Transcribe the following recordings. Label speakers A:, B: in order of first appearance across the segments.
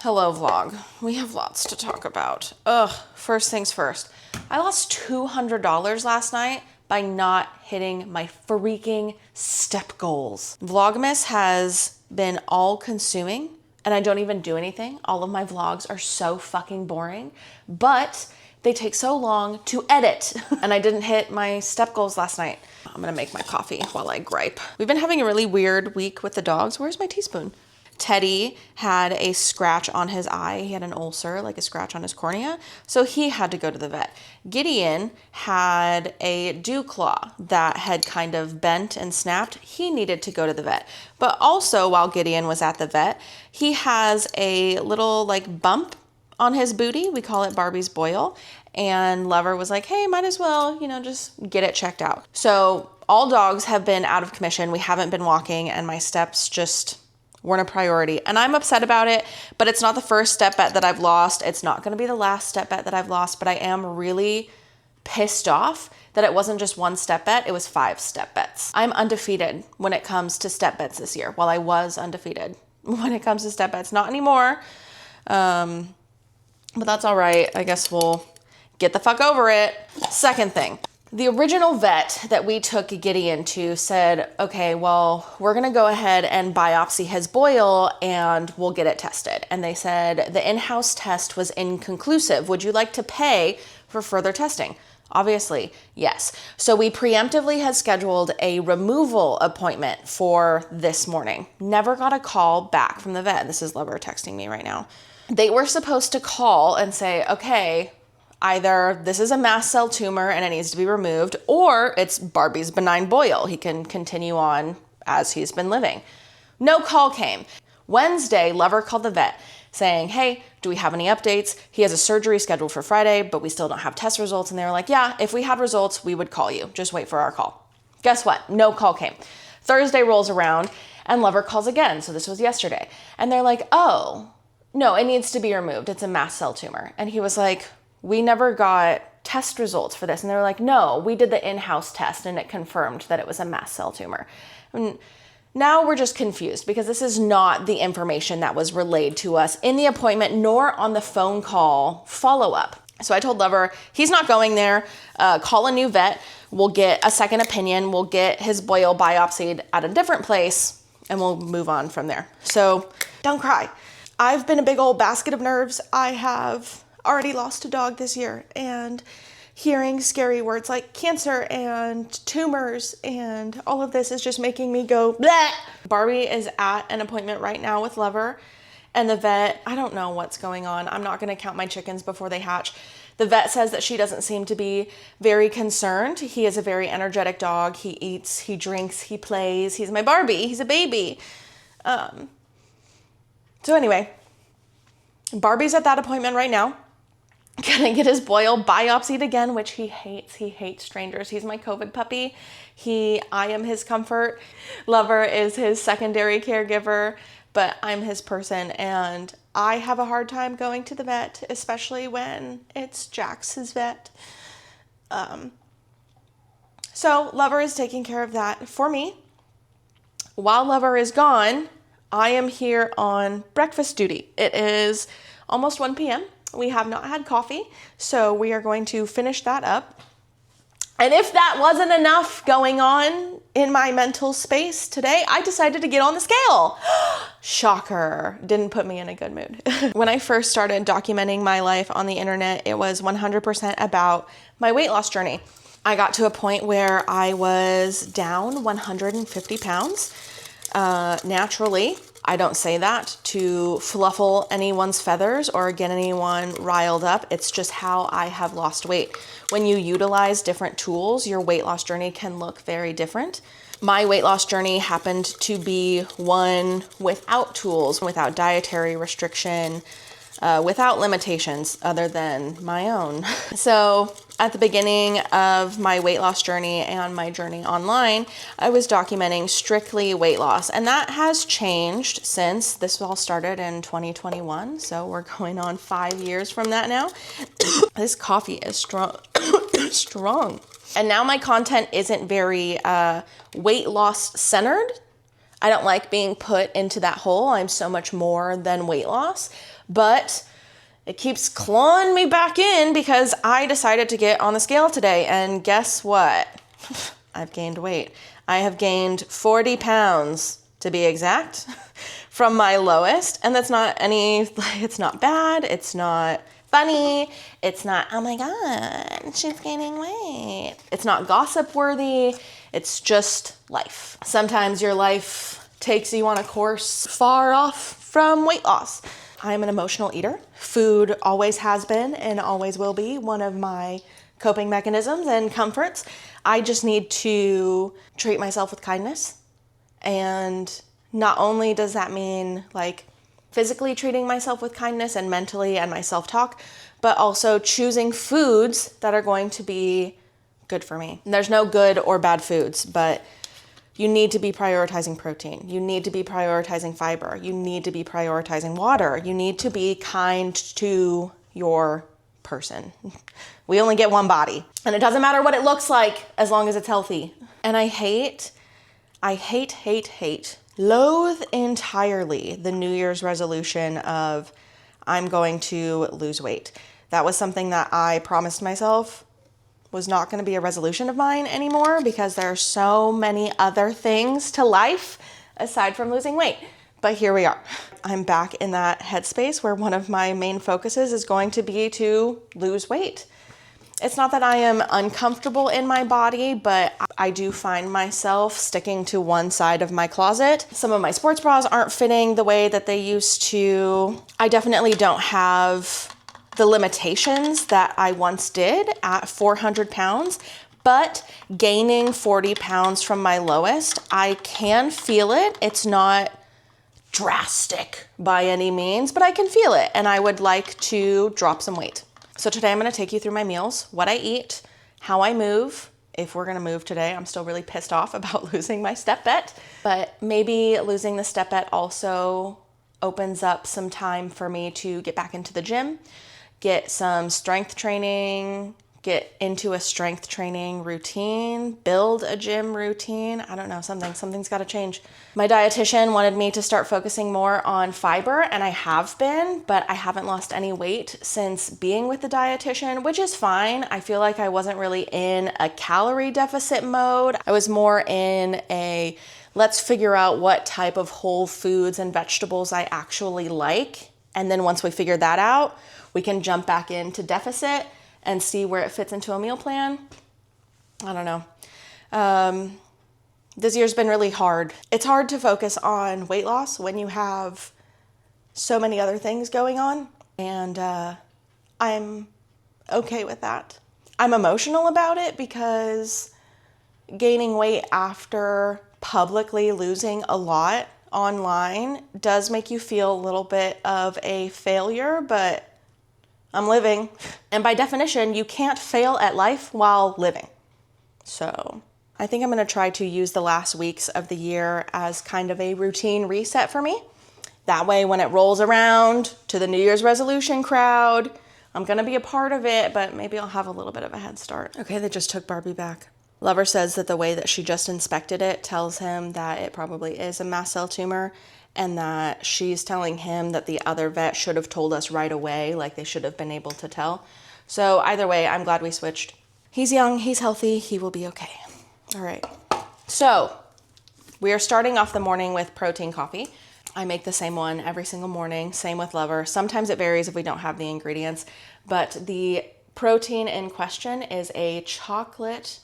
A: Hello vlog. We have lots to talk about. First things first. I lost $200 last night by not hitting my freaking step goals. Vlogmas has been all consuming and I don't even do anything. All of my vlogs are so fucking boring, but they take so long to edit and I didn't hit my step goals last night. I'm gonna make my coffee while I gripe. We've been having a really weird week with the dogs. Where's my teaspoon? Teddy had a scratch on his eye. He had an ulcer, like a scratch on his cornea. So he had to go to the vet. Gideon had a dew claw that had kind of bent and snapped. He needed to go to the vet. But also while Gideon was at the vet, he has a little like bump on his booty. We call it Barbie's boil. And Lover was like, hey, might as well, just get it checked out. So all dogs have been out of commission. We haven't been walking and my steps just weren't a priority. And I'm upset about it, but it's not the first step bet that I've lost. It's not going to be the last step bet that I've lost, but I am really pissed off that it wasn't just one step bet, it was 5 step bets. I'm undefeated when it comes to step bets this year. Well, I was undefeated when it comes to step bets, not anymore. But that's all right. I guess we'll get the fuck over it. Second thing. The original vet that we took Gideon to said, okay, well, we're going to go ahead and biopsy his boil and we'll get it tested. And they said the in-house test was inconclusive. Would you like to pay for further testing? Obviously, yes. So we preemptively had scheduled a removal appointment for this morning. Never got a call back from the vet. This is Lover texting me right now. They were supposed to call and say, okay, either this is a mast cell tumor and it needs to be removed, or it's Barbie's benign boil. He can continue on as he's been living. No call came. Wednesday, Lover called the vet saying, hey, do we have any updates? He has a surgery scheduled for Friday, but we still don't have test results. And they were like, yeah, if we had results, we would call you. Just wait for our call. Guess what? No call came. Thursday rolls around and Lover calls again. So this was yesterday. And they're like, oh, no, it needs to be removed. It's a mast cell tumor. And he was like, we never got test results for this. And they were like, no, we did the in-house test and it confirmed that it was a mast cell tumor. And now we're just confused because this is not the information that was relayed to us in the appointment nor on the phone call follow-up. So I told Lover, he's not going there. Call a new vet. We'll get a second opinion. We'll get his boil biopsied at a different place and we'll move on from there. So don't cry. I've been a big old basket of nerves. I have already lost a dog this year, and hearing scary words like cancer and tumors and all of this is just making me go bleh. Barbie is at an appointment right now with Lover, and the vet, I don't know what's going on. I'm not going to count my chickens before they hatch. The vet says that she doesn't seem to be very concerned. He is a very energetic dog. He eats, he drinks, he plays. He's my Barbie. He's a baby. So anyway, Barbie's at that appointment right now. Gonna get his boil biopsied again, which he hates. He hates strangers. He's my COVID puppy. I am his comfort. Lover is his secondary caregiver, but I'm his person. And I have a hard time going to the vet, especially when it's Jax's vet. So Lover is taking care of that for me. While Lover is gone, I am here on breakfast duty. It is almost 1 p.m. We have not had coffee, so we are going to finish that up. And if that wasn't enough going on in my mental space today, I decided to get on the scale. Shocker. Didn't put me in a good mood. When I first started documenting my life on the internet, it was 100% about my weight loss journey. I got to a point where I was down 150 pounds naturally. I don't say that to fluffle anyone's feathers or get anyone riled up. It's just how I have lost weight. When you utilize different tools, your weight loss journey can look very different. My weight loss journey happened to be one without tools, without dietary restriction, without limitations other than my own. So at the beginning of my weight loss journey and my journey online, I was documenting strictly weight loss, and that has changed since this all started in 2021. So we're going on 5 years from that now. This coffee is strong. strong. And now my content isn't very weight loss centered. I don't like being put into that hole. I'm so much more than weight loss. but it keeps clawing me back in because I decided to get on the scale today. And guess what? I've gained weight. I have gained 40 pounds to be exact from my lowest. And that's not it's not bad. It's not funny. It's not, oh my God, she's gaining weight. It's not gossip worthy. It's just life. Sometimes your life takes you on a course far off from weight loss. I'm an emotional eater. Food always has been and always will be one of my coping mechanisms and comforts. I just need to treat myself with kindness. And not only does that mean like physically treating myself with kindness and mentally and my self-talk, but also choosing foods that are going to be good for me. There's no good or bad foods, but you need to be prioritizing protein. You need to be prioritizing fiber. You need to be prioritizing water. You need to be kind to your person. We only get one body, and it doesn't matter what it looks like as long as it's healthy. And I hate, loathe entirely the New Year's resolution of I'm going to lose weight. That was something that I promised myself was not going to be a resolution of mine anymore because there are so many other things to life aside from losing weight. But here we are. I'm back in that headspace where one of my main focuses is going to be to lose weight. It's not that I am uncomfortable in my body, but I do find myself sticking to one side of my closet. Some of my sports bras aren't fitting the way that they used to. I definitely don't have the limitations that I once did at 400 pounds, but gaining 40 pounds from my lowest, I can feel it. It's not drastic by any means, but I can feel it, and I would like to drop some weight. So today I'm gonna take you through my meals, what I eat, how I move. If we're gonna move today, I'm still really pissed off about losing my step bet, but maybe losing the step bet also opens up some time for me to get back into the gym, get some strength training, get into a strength training routine, build a gym routine. I don't know, something's got to change. My dietitian wanted me to start focusing more on fiber, and I have been, but I haven't lost any weight since being with the dietitian, which is fine. I feel like I wasn't really in a calorie deficit mode. I was more in a let's figure out what type of whole foods and vegetables I actually like. And then once we figure that out, we can jump back into deficit and see where it fits into a meal plan. I don't know. This year's been really hard. It's hard to focus on weight loss when you have so many other things going on. And I'm okay with that. I'm emotional about it because gaining weight after publicly losing a lot online does make you feel a little bit of a failure, but I'm living. And by definition, you can't fail at life while living. So I think I'm gonna try to use the last weeks of the year as kind of a routine reset for me. That way, when it rolls around to the New Year's resolution crowd, I'm gonna be a part of it, but maybe I'll have a little bit of a head start. Okay, they just took Barbie back. Lover says that the way that she just inspected it tells him that it probably is a mast cell tumor, and that she's telling him that the other vet should have told us right away, like they should have been able to tell. So either way, I'm glad we switched. He's young, he's healthy, he will be okay. All right, so we are starting off the morning with protein coffee. I make the same one every single morning, same with Lover. Sometimes it varies if we don't have the ingredients, but the protein in question is a chocolate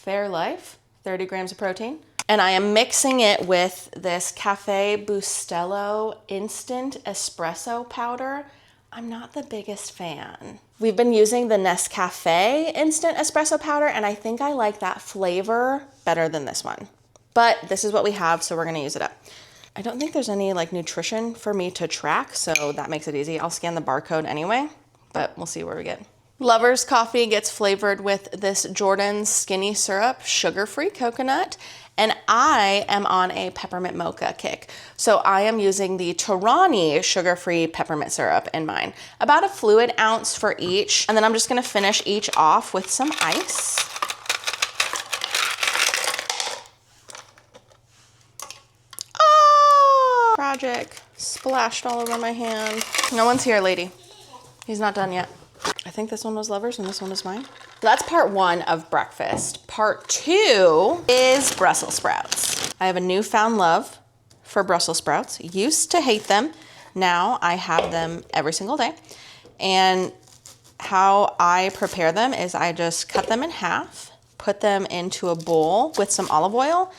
A: Fairlife, 30 grams of protein. And I am mixing it with this Cafe Bustelo instant espresso powder. I'm not the biggest fan. We've been using the Nescafe instant espresso powder, and I think I like that flavor better than this one. But this is what we have, so we're gonna use it up. I don't think there's any like nutrition for me to track, so that makes it easy. I'll scan the barcode anyway, but we'll see where we get. Lover's coffee gets flavored with this Jordan's Skinny Syrup, sugar-free coconut, and I am on a peppermint mocha kick. So I am using the Torani sugar-free peppermint syrup in mine. About a fluid ounce for each, and then I'm just gonna finish each off with some ice. Oh, tragic. splashed all over my hand. No one's here, lady. He's not done yet. I think this one was Lover's and this one is mine. That's part one of breakfast. Part two is Brussels sprouts. I have a newfound love for Brussels sprouts. Used to hate them. Now I have them every single day. And how I prepare them is I just cut them in half, put them into a bowl with some olive oil,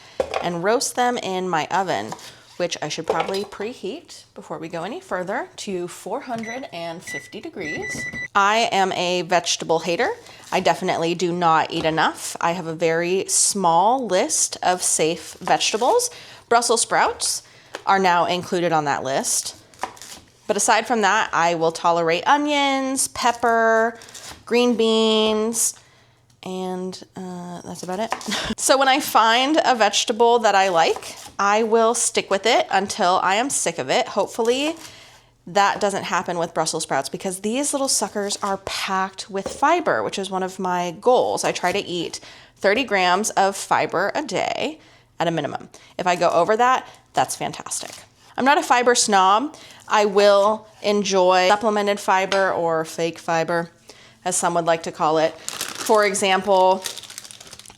A: and roast them in my oven, which I should probably preheat before we go any further to 450 degrees. I am a vegetable hater. I definitely do not eat enough. I have a very small list of safe vegetables. Brussels sprouts are now included on that list. But aside from that, I will tolerate onions, pepper, green beans, and that's about it. So when I find a vegetable that I like, I will stick with it until I am sick of it. Hopefully that doesn't happen with Brussels sprouts because these little suckers are packed with fiber, which is one of my goals. I try to eat 30 grams of fiber a day at a minimum. If I go over that, that's fantastic. I'm not a fiber snob. I will enjoy supplemented fiber or fake fiber, as some would like to call it. For example,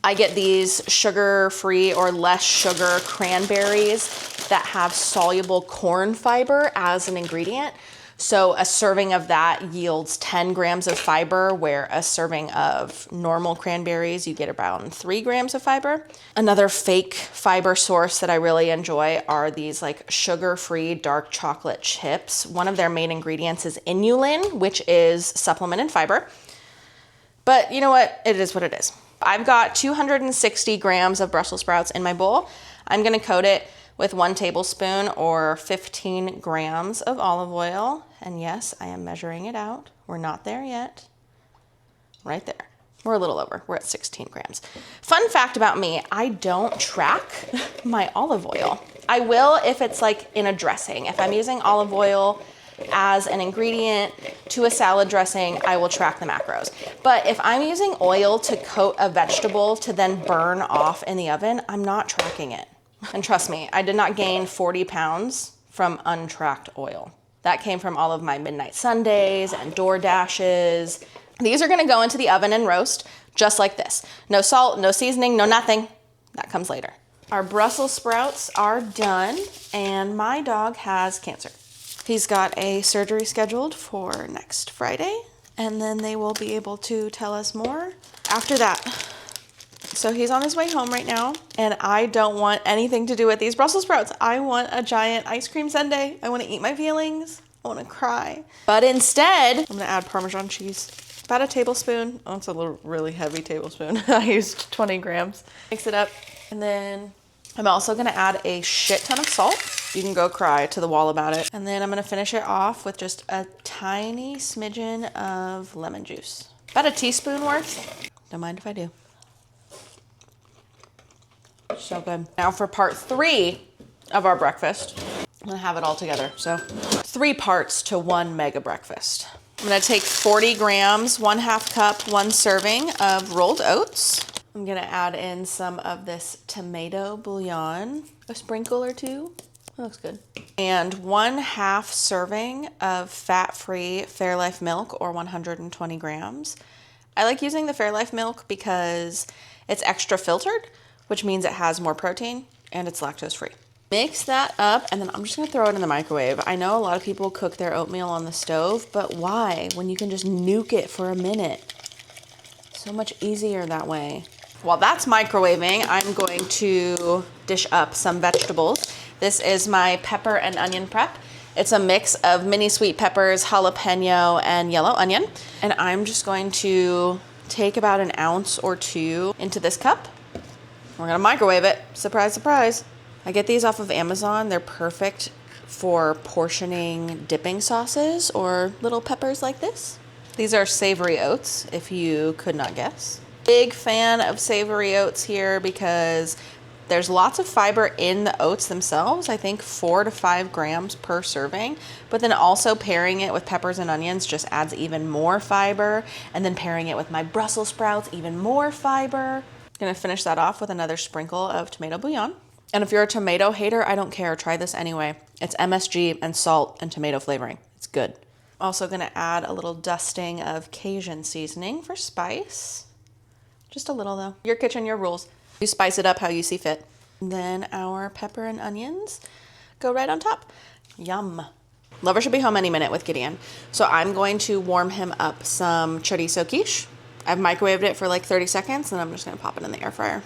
A: I get these sugar-free or less sugar cranberries that have soluble corn fiber as an ingredient. So a serving of that yields 10 grams of fiber, where a serving of normal cranberries, you get around 3 grams of fiber. Another fake fiber source that I really enjoy are these like sugar-free dark chocolate chips. One of their main ingredients is inulin, which is supplemented fiber. But you know what? It is what it is. I've got 260 grams of Brussels sprouts in my bowl. I'm gonna coat it with 1 tablespoon or 15 grams of olive oil. And yes, I am measuring it out. We're not there yet. Right there. We're a little over. We're at 16 grams. Fun fact about me, I don't track my olive oil. I will if it's like in a dressing. If I'm using olive oil as an ingredient to a salad dressing, I will track the macros. But if I'm using oil to coat a vegetable to then burn off in the oven, I'm not tracking it. And trust me, I did not gain 40 pounds from untracked oil. That came from all of my midnight Sundays and DoorDashes. These are gonna go into the oven and roast just like this. No salt, no seasoning, no nothing. That comes later. Our Brussels sprouts are done and my dog has cancer. He's got a surgery scheduled for next Friday and then they will be able to tell us more after that. So he's on his way home right now, and I don't want anything to do with these Brussels sprouts. I want a giant ice cream sundae. I want to eat my feelings. I want to cry. But instead, I'm going to add Parmesan cheese. About a tablespoon. Oh, it's a little really heavy tablespoon. I used 20 grams. Mix it up. And then I'm also going to add a shit ton of salt. You can go cry to the wall about it. And then I'm going to finish it off with just a tiny smidgen of lemon juice. About a teaspoon worth. Don't mind if I do. So good. Now for part 3 of our breakfast. I'm gonna have it all together. So 3 parts to 1 mega breakfast. I'm gonna take 40 grams, 1/2 cup, 1 serving of rolled oats. I'm gonna add in some of this tomato bouillon, a sprinkle or 2. That looks good. And 1/2 serving of fat-free Fairlife milk, or 120 grams. I like using the Fairlife milk because it's extra filtered, which means it has more protein and it's lactose free. Mix that up and then I'm just gonna throw it in the microwave. I know a lot of people cook their oatmeal on the stove, but why? When you can just nuke it for a minute. So much easier that way. While that's microwaving, I'm going to dish up some vegetables. This is my pepper and onion prep. It's a mix of mini sweet peppers, jalapeno, and yellow onion. And I'm just going to take about 1 ounce or 2 into this cup. We're gonna microwave it. Surprise, surprise. I get these off of Amazon. They're perfect for portioning dipping sauces or little peppers like this. These are savory oats, if you could not guess. Big fan of savory oats here because there's lots of fiber in the oats themselves. I think 4 to 5 grams per serving, but then also pairing it with peppers and onions just adds even more fiber. And then pairing it with my Brussels sprouts, even more fiber. Gonna finish that off with another sprinkle of tomato bouillon. And if you're a tomato hater, I don't care. Try this anyway. It's MSG and salt and tomato flavoring. It's good. Also gonna add a little dusting of Cajun seasoning for spice. Just a little though. Your kitchen, your rules. You spice it up how you see fit. And then our pepper and onions go right on top. Yum. Lover should be home any minute with Gideon. So I'm going to warm him up some chorizo quiche. I've microwaved it for like 30 seconds and I'm just gonna pop it in the air fryer.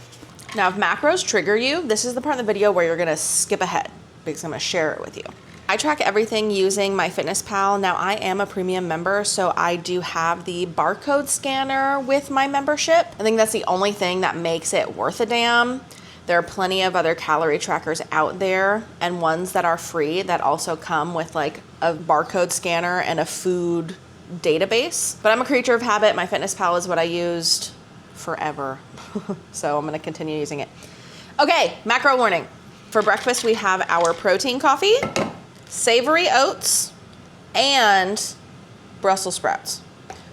A: Now, if macros trigger you, this is the part of the video where you're gonna skip ahead because I'm gonna share it with you. I track everything using MyFitnessPal. Now, I am a premium member, so I do have the barcode scanner with my membership. I think that's the only thing that makes it worth a damn. There are plenty of other calorie trackers out there and ones that are free that also come with like a barcode scanner and a food database. But I'm a creature of habit. MyFitnessPal is what I used forever. So I'm gonna continue using it. Okay, macro warning. For breakfast, we have our protein coffee, savory oats, and Brussels sprouts.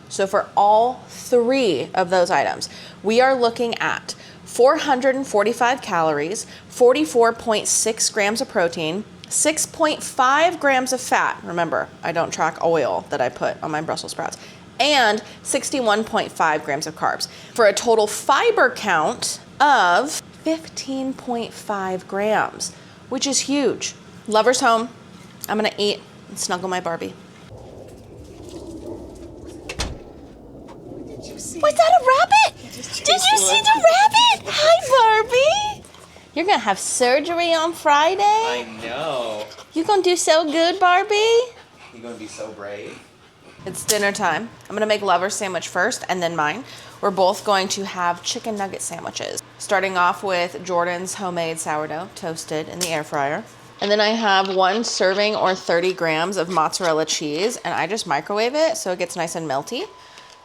A: So for all 3 of those items, we are looking at 445 calories, 44.6 grams of protein, 6.5 grams of fat. Remember, I don't track oil that I put on my Brussels sprouts. And 61.5 grams of carbs for a total fiber count of 15.5 grams, which is huge. Lover's home. I'm gonna eat and snuggle my Barbie.
B: Did you see?
A: Was that a rabbit? Did you see the rabbit? Hi, Barbie. You're gonna have surgery on Friday.
B: I know.
A: You gonna do so good, Barbie?
B: You gonna be so brave?
A: It's dinner time. I'm gonna make Lover's sandwich first and then mine. We're both going to have chicken nugget sandwiches. Starting off with Jordan's homemade sourdough, toasted in the air fryer. And then I have 1 serving or 30 grams of mozzarella cheese, and I just microwave it so it gets nice and melty.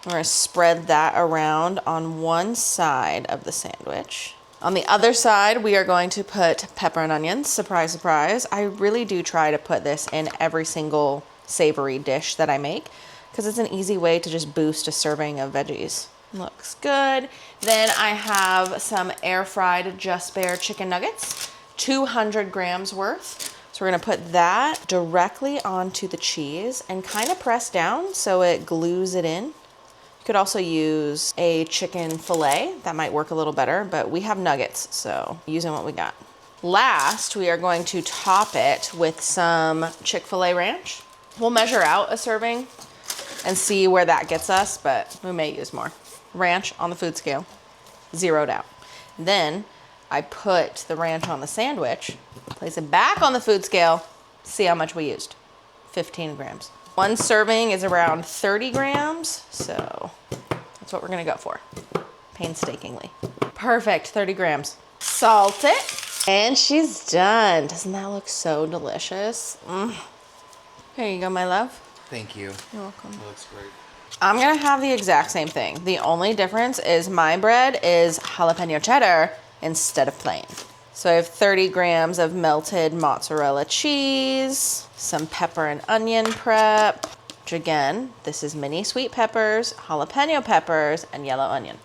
A: We're gonna spread that around on one side of the sandwich. On the other side, we are going to put pepper and onions. Surprise, surprise. I really do try to put this in every single savory dish that I make because it's an easy way to just boost a serving of veggies. Looks good. Then I have some air fried Just Bare chicken nuggets, 200 grams worth. So we're gonna put that directly onto the cheese and kind of press down so it glues it in. You could also use a chicken fillet. That might work a little better, but we have nuggets, so using what we got. Last, we are going to top it with some Chick-fil-A ranch. We'll measure out a serving and see where that gets us, but we may use more. Ranch on the food scale, zeroed out. Then I put the ranch on the sandwich, place it back on the food scale, see how much we used. 15 grams. 1 serving is around 30 grams, so that's what we're gonna go for, painstakingly. Perfect, 30 grams. Salt it, and she's done. Doesn't that look so delicious? Here you go, my love.
B: Thank you.
A: You're welcome.
B: That looks great.
A: I'm gonna have the exact same thing. The only difference is my bread is jalapeno cheddar instead of plain. So I have 30 grams of melted mozzarella cheese, some pepper and onion prep, which again, this is mini sweet peppers, jalapeno peppers, and yellow onion.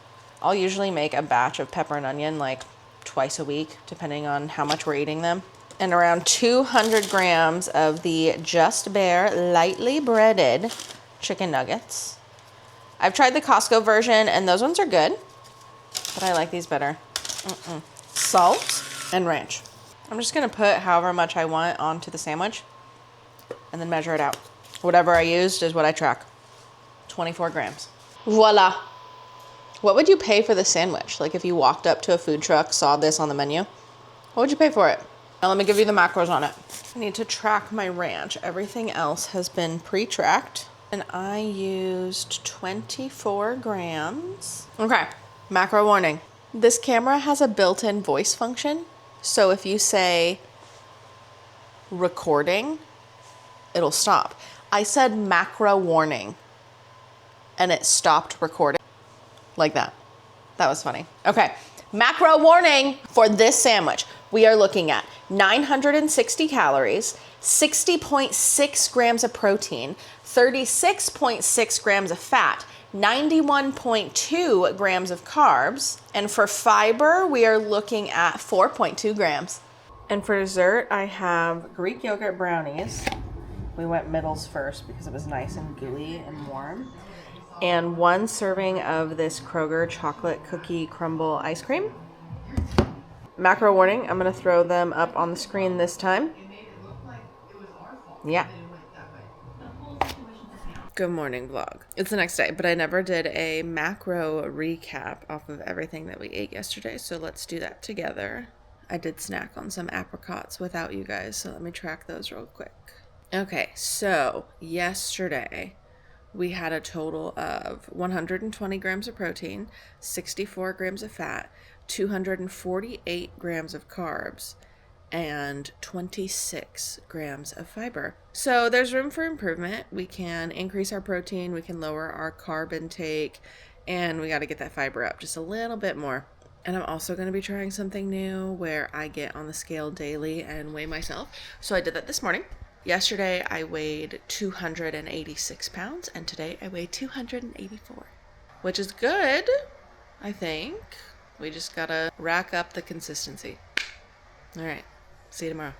A: I'll usually make a batch of pepper and onion like twice a week, depending on how much we're eating them. And around 200 grams of the Just Bare lightly breaded chicken nuggets. I've tried the Costco version and those ones are good, but I like these better. Salt and ranch. I'm just gonna put however much I want onto the sandwich and then measure it out. Whatever I used is what I track. 24 grams. Voila. What would you pay for the sandwich? Like if you walked up to a food truck, saw this on the menu, what would you pay for it? Now let me give you the macros on it. I need to track my ranch. Everything else has been pre-tracked. And I used 24 grams. Okay, macro warning. This camera has a built-in voice function. So if you say recording, it'll stop. I said macro warning and it stopped recording like that. That was funny. Okay, macro warning for this sandwich. We are looking at 960 calories, 60.6 grams of protein, 36.6 grams of fat, 91.2 grams of carbs, and for fiber, we are looking at 4.2 grams. And for dessert, I have Greek yogurt brownies. We went middles first because it was nice and gooey and warm. And 1 serving of this Kroger chocolate cookie crumble ice cream. Macro warning, I'm going to throw them up on the screen this time. Yeah. Good morning vlog. It's the next day, but I never did a macro recap off of everything that we ate yesterday, so let's do that together. I did snack on some apricots without you guys, so let me track those real quick. Okay, so yesterday we had a total of 120 grams of protein, 64 grams of fat, 248 grams of carbs, and 26 grams of fiber. So there's room for improvement. We can increase our protein, we can lower our carb intake, and we got to get that fiber up just a little bit more. And I'm also going to be trying something new where I get on the scale daily and weigh myself. So I did that this morning. Yesterday I weighed 286 pounds, and today I weigh 284, which is good, I think. We just gotta rack up the consistency. All right. See you tomorrow.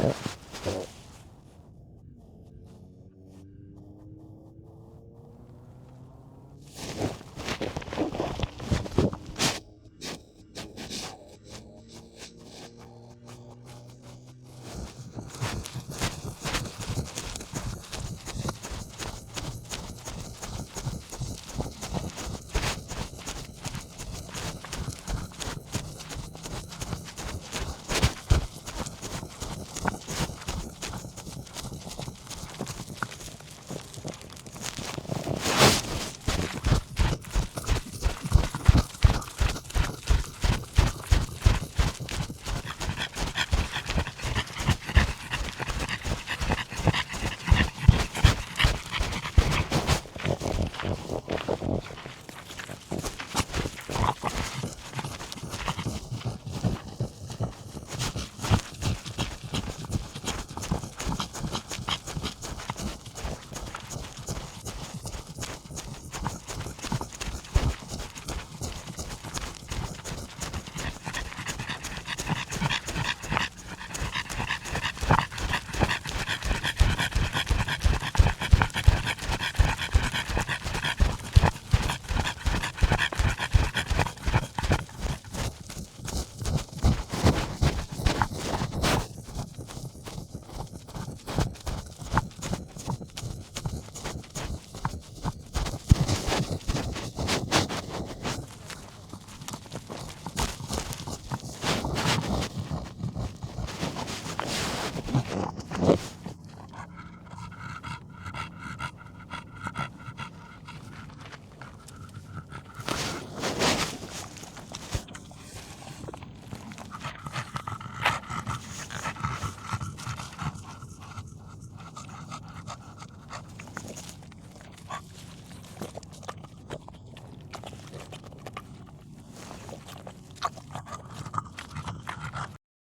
A: it.